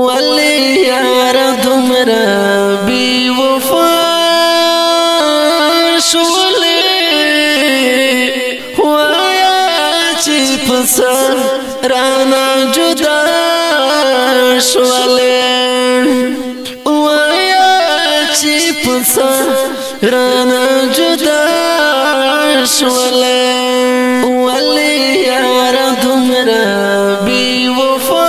ولی یار دمرا بی وفا شولی وایا چی پسا رانا جدا شولی وایا چی پسا رانا جدا شولی ولی یار دمرا بی وفا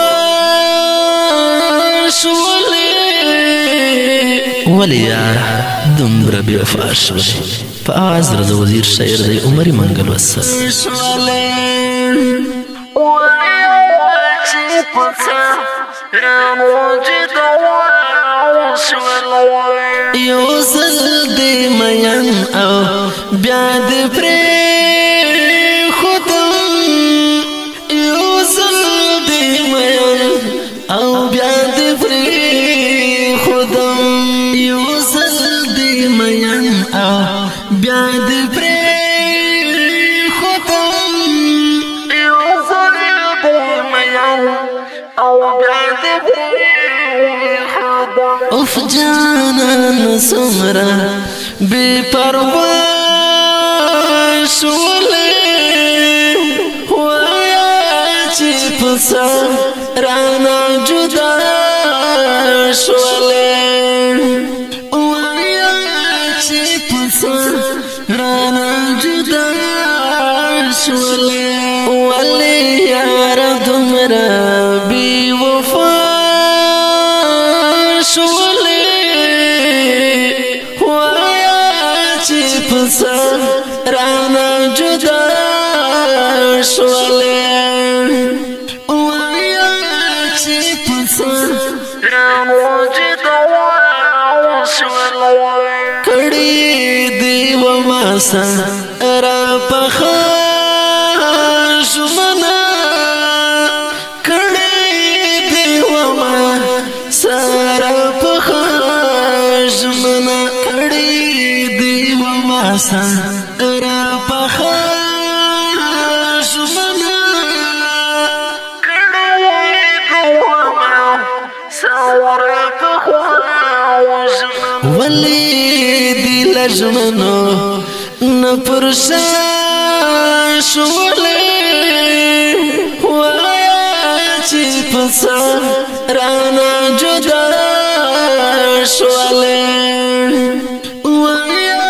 ولی یار دمرا بی وفا شولی په آواز رضا وزیر شاعر دی عمری منګل وسه یو زل دی مین او بیا دی پری خودم یو زل دی مین او بیا دی پری خودم یو زل دی مین او بیا دی پری خودم یو زل دی مین او بیا دی پری خودم اف جانان سمرا بی پروا شولی وایا چی پسا رانا جدا شولی وایا چی پسا رانا جدا شولی ولی یار دمرا بی وفا شولی وایا چی پسا رانا جدا شولی وایا چی پسا رانا جدا شولی کڑی دیو ماسا را پخاش منا کڑی دیو ماسا را پخاش منا کڑی دیو ماسا را پخاش منا کڑی دیو ماسا را پخاش ولی دی لجمنو نپرشا شولی وایا چی پسا رانا جدا شولی وایا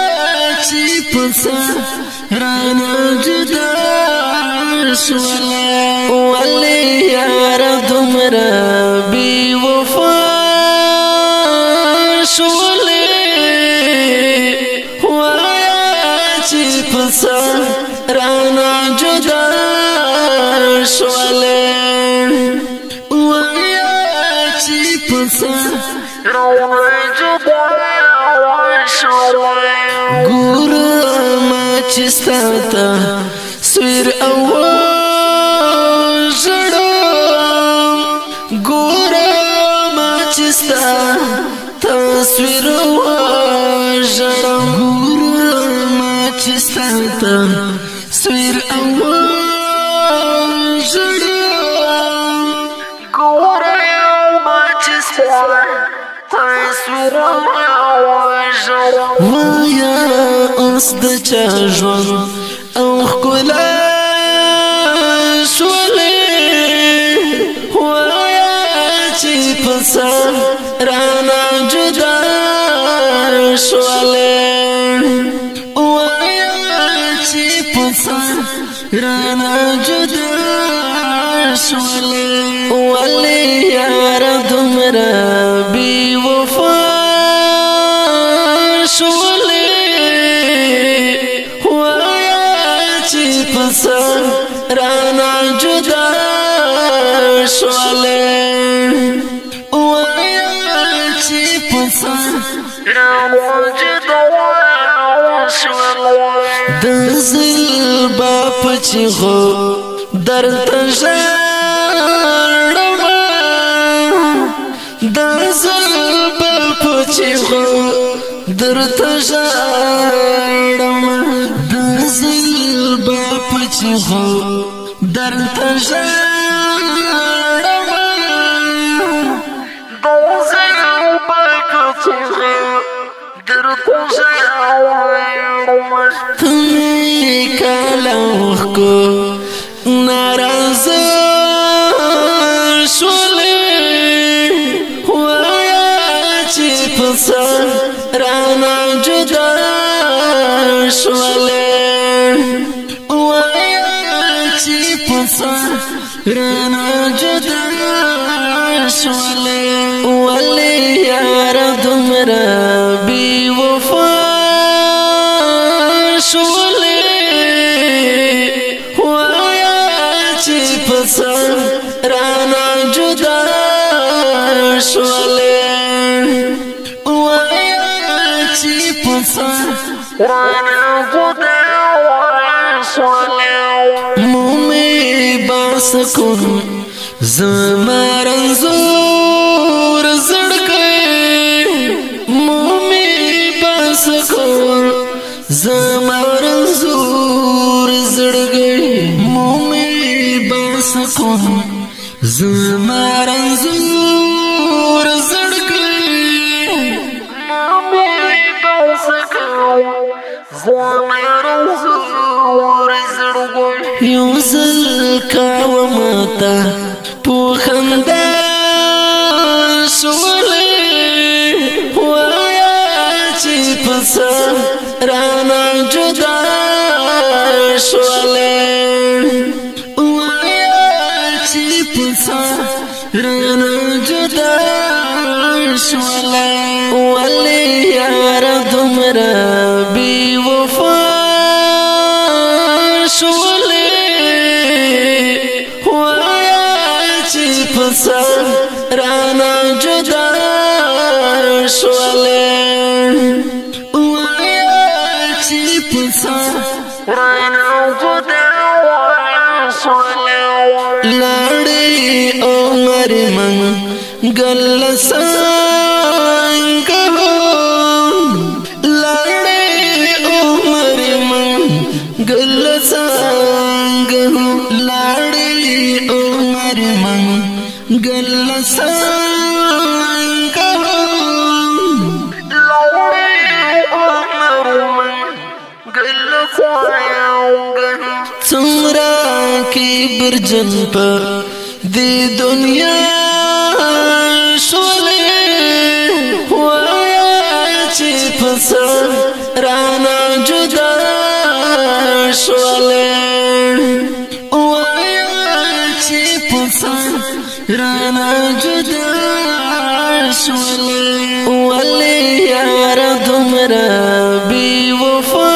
چی پسا رانا جدا شولی ولی یار دمرا بی وفا شولی وایا چی پسا رانا جدا شولی وایا چی پسا رانا جدا شولی ګور ما چې ستا سویر او ژړم ګور ما چې ستا تصویر وژړم ګور ما چې ستا تصویر وژړم ګور ما چې ستا تصویر وژړم وایا اوس د چا ژوند او ښکلا شولې وایا چې پسا رانا جدا شولې وایا چې پسا رانا جدا شولې ولی یار دمرا بی وفا شولې وایا چې پسا رانا جدا شولې دزل باپ چیغو درد ژړم دزل باپ چیغو درد ژړم دزل باپ چیغو درد ژړم کالوخ کو ناراض شولې وایا چې پسا رانا جدا شولې وایا چې پسا رانا جدا شولې ولې یار دمرا بی وفا شولې وایا چې پسا رانا جدا شولې وایا چې پسا رانا جدا شولې مومي باس کون زمرنزور زړګي مومي باس کون زمرنزور زړګي مومي باس کون زمرنزور زړګي مومي باس کون زمرنزور زړګي یو زل کاو متا پوخنده شولې وایا چې پسا رانا جدا شولې وایا چې پسا رانا جدا شولې ولې یار دمرا بی وفا شولې پسا رانا جدا شولې وایا چې پسا رانا جدا شولې لاړې عمر من ګل څنګه لاړې عمر من ګل څنګه لاړې عمر من گل سنگا لوڑے عمر من گل سنگا سمرا کی برجن پر دی دنیا شولے وایا چی پسا رانا جدا شولے وایا چی پسا رانا جدا شولې ولې یار دمرا بی وفا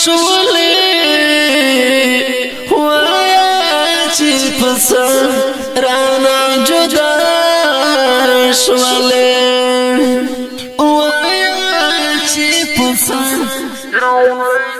شولې وایا چې پسا رانا جدا شولې وایا چې پسا رانا